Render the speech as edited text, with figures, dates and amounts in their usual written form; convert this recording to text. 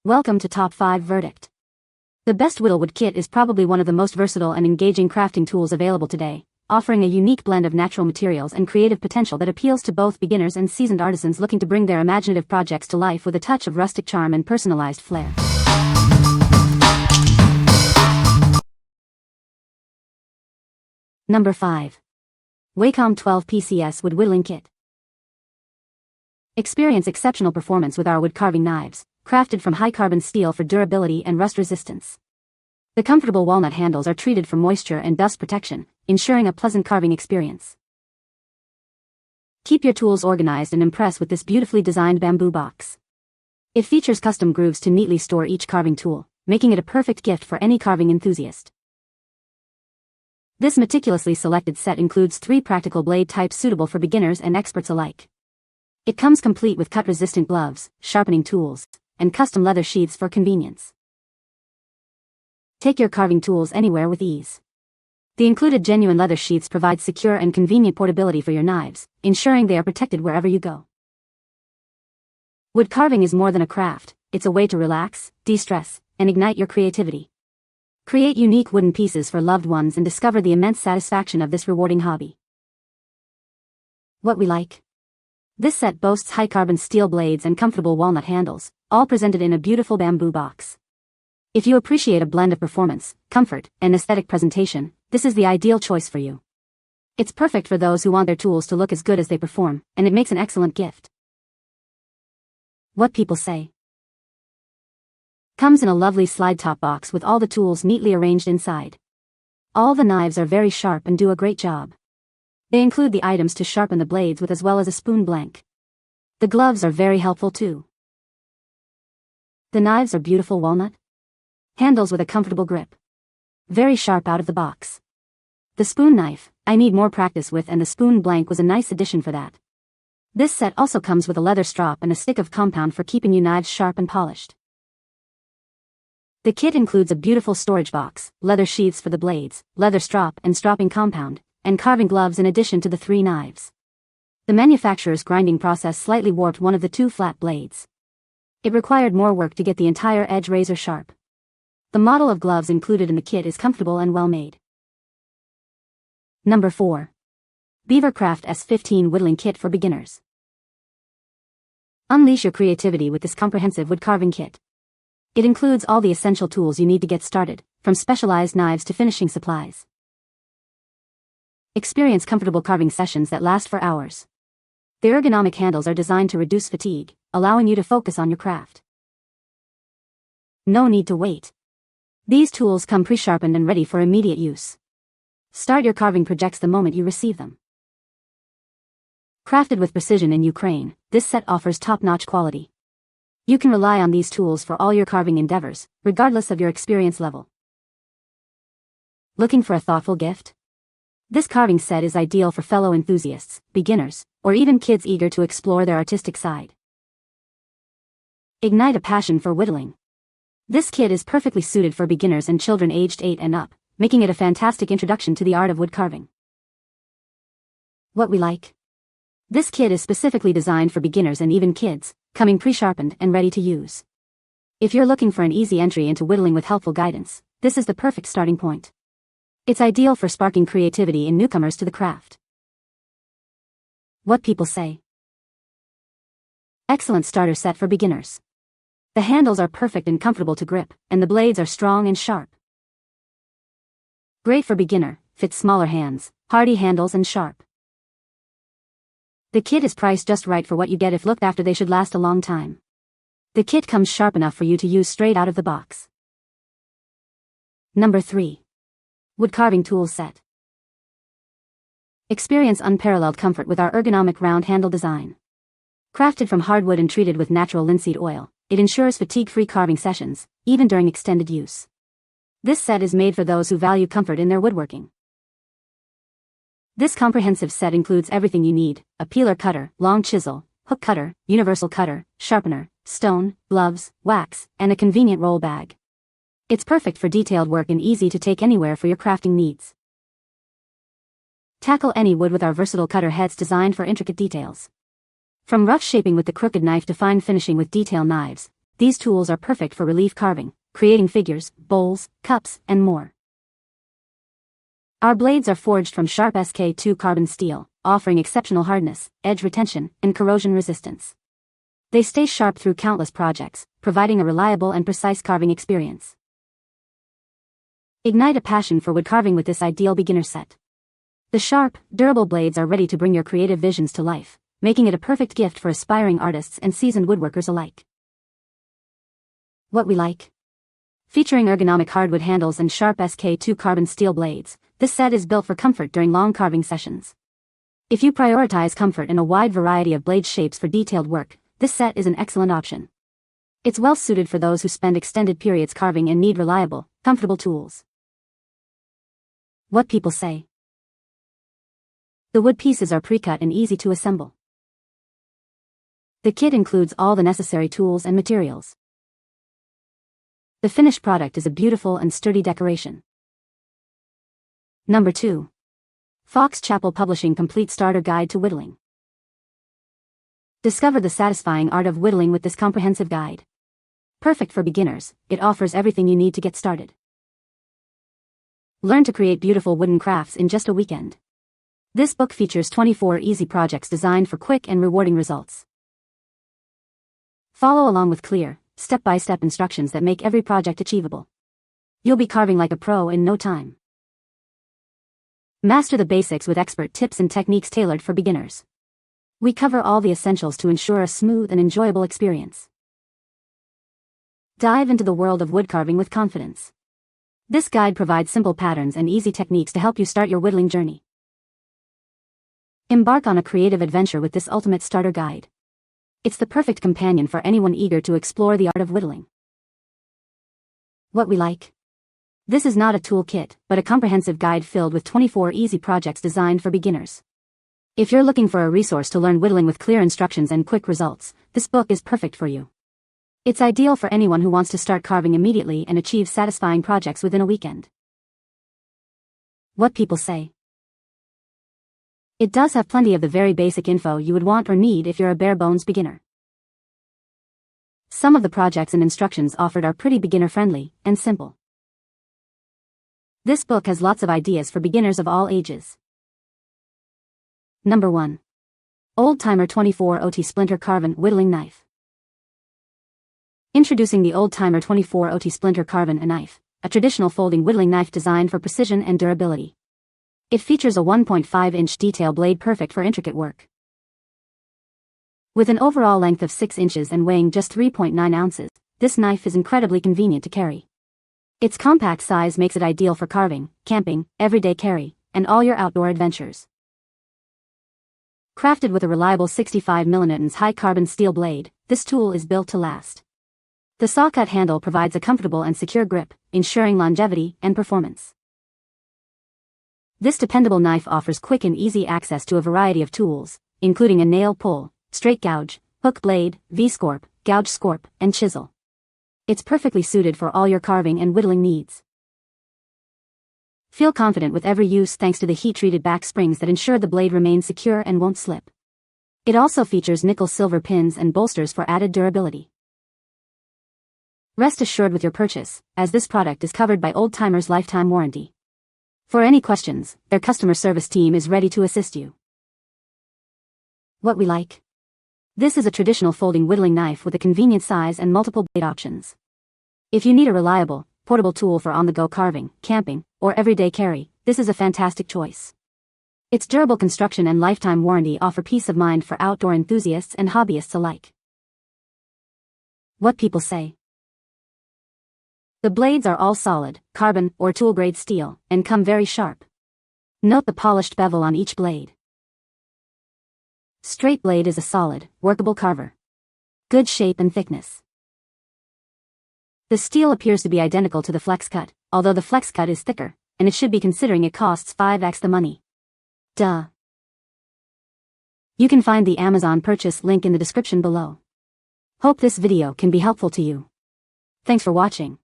Welcome to Top 5 Verdict. The best Widdle Wood Kit is probably one of the most versatile and engaging crafting tools available today, offering a unique blend of natural materials and creative potential that appeals to both beginners and seasoned artisans looking to bring their imaginative projects to life with a touch of rustic charm and personalized flair. Number 5. WAYCOM 12 PCS Wood Whittling Kit. Experience exceptional performance with our wood carving knives, crafted from high carbon steel for durability and rust resistance. The comfortable walnut handles are treated for moisture and dust protection, ensuring a pleasant carving experience. Keep your tools organized and impress with this beautifully designed bamboo box. It features custom grooves to neatly store each carving tool, making it a perfect gift for any carving enthusiast. This meticulously selected set includes 3 practical blade types suitable for beginners and experts alike. It comes complete with cut-resistant gloves, sharpening tools, and custom leather sheaths for convenience. Take your carving tools anywhere with ease. The included genuine leather sheaths provide secure and convenient portability for your knives, ensuring they are protected wherever you go. Wood carving is more than a craft, it's a way to relax, de-stress, and ignite your creativity. Create unique wooden pieces for loved ones and discover the immense satisfaction of this rewarding hobby. What we like. This set boasts high-carbon steel blades and comfortable walnut handles, all presented in a beautiful bamboo box. If you appreciate a blend of performance, comfort, and aesthetic presentation, this is the ideal choice for you. It's perfect for those who want their tools to look as good as they perform, and it makes an excellent gift. What people say. Comes in a lovely slide-top box with all the tools neatly arranged inside. All the knives are very sharp and do a great job. They include the items to sharpen the blades with as well as a spoon blank. The gloves are very helpful too. The knives are beautiful walnut handles with a comfortable grip. Very sharp out of the box. The spoon knife, I need more practice with, and the spoon blank was a nice addition for that. This set also comes with a leather strop and a stick of compound for keeping your knives sharp and polished. The kit includes a beautiful storage box, leather sheaths for the blades, leather strop and stropping compound, and carving gloves in addition to the 3 knives. The manufacturer's grinding process slightly warped one of the 2 flat blades. It required more work to get the entire edge razor sharp. The model of gloves included in the kit is comfortable and well made. Number 4. BeaverCraft S15 Whittling Kit for Beginners. Unleash your creativity with this comprehensive wood carving kit. It includes all the essential tools you need to get started, from specialized knives to finishing supplies. Experience comfortable carving sessions that last for hours. The ergonomic handles are designed to reduce fatigue, allowing you to focus on your craft. No need to wait. These tools come pre-sharpened and ready for immediate use. Start your carving projects the moment you receive them. Crafted with precision in Ukraine, this set offers top-notch quality. You can rely on these tools for all your carving endeavors, regardless of your experience level. Looking for a thoughtful gift? This carving set is ideal for fellow enthusiasts, beginners, or even kids eager to explore their artistic side. Ignite a passion for whittling. This kit is perfectly suited for beginners and children aged 8 and up, making it a fantastic introduction to the art of wood carving. What we like. This kit is specifically designed for beginners and even kids, coming pre-sharpened and ready to use. If you're looking for an easy entry into whittling with helpful guidance, this is the perfect starting point. It's ideal for sparking creativity in newcomers to the craft. What people say. Excellent starter set for beginners. The handles are perfect and comfortable to grip, and the blades are strong and sharp. Great for beginner, fits smaller hands, hardy handles and sharp. The kit is priced just right for what you get. If looked after, they should last a long time. The kit comes sharp enough for you to use straight out of the box. Number 3. Wood Carving Tools Set. Experience unparalleled comfort with our ergonomic round handle design. Crafted from hardwood and treated with natural linseed oil, it ensures fatigue-free carving sessions, even during extended use. This set is made for those who value comfort in their woodworking. This comprehensive set includes everything you need: a peeler cutter, long chisel, hook cutter, universal cutter, sharpener, stone, gloves, wax, and a convenient roll bag. It's perfect for detailed work and easy to take anywhere for your crafting needs. Tackle any wood with our versatile cutter heads designed for intricate details. From rough shaping with the crooked knife to fine finishing with detail knives, these tools are perfect for relief carving, creating figures, bowls, cups, and more. Our blades are forged from sharp SK2 carbon steel, offering exceptional hardness, edge retention, and corrosion resistance. They stay sharp through countless projects, providing a reliable and precise carving experience. Ignite a passion for wood carving with this ideal beginner set. The sharp, durable blades are ready to bring your creative visions to life, making it a perfect gift for aspiring artists and seasoned woodworkers alike. What we like. Featuring ergonomic hardwood handles and sharp SK2 carbon steel blades, this set is built for comfort during long carving sessions. If you prioritize comfort and a wide variety of blade shapes for detailed work, this set is an excellent option. It's well suited for those who spend extended periods carving and need reliable, comfortable tools. What people say. The wood pieces are pre-cut and easy to assemble. The kit includes all the necessary tools and materials. The finished product is a beautiful and sturdy decoration. Number 2. Fox Chapel Publishing Complete Starter Guide to Whittling. Discover the satisfying art of whittling with this comprehensive guide. Perfect for beginners, it offers everything you need to get started. Learn to create beautiful wooden crafts in just a weekend. This book features 24 easy projects designed for quick and rewarding results. Follow along with clear, step-by-step instructions that make every project achievable. You'll be carving like a pro in no time. Master the basics with expert tips and techniques tailored for beginners. We cover all the essentials to ensure a smooth and enjoyable experience. Dive into the world of wood carving with confidence. This guide provides simple patterns and easy techniques to help you start your whittling journey. Embark on a creative adventure with this ultimate starter guide. It's the perfect companion for anyone eager to explore the art of whittling. What we like. This is not a tool kit, but a comprehensive guide filled with 24 easy projects designed for beginners. If you're looking for a resource to learn whittling with clear instructions and quick results, this book is perfect for you. It's ideal for anyone who wants to start carving immediately and achieve satisfying projects within a weekend. What people say. It does have plenty of the very basic info you would want or need if you're a bare-bones beginner. Some of the projects and instructions offered are pretty beginner-friendly and simple. This book has lots of ideas for beginners of all ages. Number 1. Old Timer 24 OT Splinter Carvin Whittling Knife. Introducing the Old Timer 24 OT Splinter Carvin knife, a traditional folding whittling knife designed for precision and durability. It features a 1.5-inch detail blade perfect for intricate work. With an overall length of 6 inches and weighing just 3.9 ounces, this knife is incredibly convenient to carry. Its compact size makes it ideal for carving, camping, everyday carry, and all your outdoor adventures. Crafted with a reliable 65mm high carbon steel blade, this tool is built to last. The saw-cut handle provides a comfortable and secure grip, ensuring longevity and performance. This dependable knife offers quick and easy access to a variety of tools, including a nail pull, straight gouge, hook blade, V-scorp, gouge scorp, and chisel. It's perfectly suited for all your carving and whittling needs. Feel confident with every use thanks to the heat-treated back springs that ensure the blade remains secure and won't slip. It also features nickel-silver pins and bolsters for added durability. Rest assured with your purchase, as this product is covered by Old Timer's lifetime warranty. For any questions, their customer service team is ready to assist you. What we like. This is a traditional folding whittling knife with a convenient size and multiple blade options. If you need a reliable, portable tool for on-the-go carving, camping, or everyday carry, this is a fantastic choice. Its durable construction and lifetime warranty offer peace of mind for outdoor enthusiasts and hobbyists alike. What people say. The blades are all solid, carbon or tool-grade steel, and come very sharp. Note the polished bevel on each blade. Straight blade is a solid, workable carver. Good shape and thickness. The steel appears to be identical to the flex cut, although the flex cut is thicker, and it should be considering it costs 5x the money. Duh. You can find the Amazon purchase link in the description below. Hope this video can be helpful to you. Thanks for watching.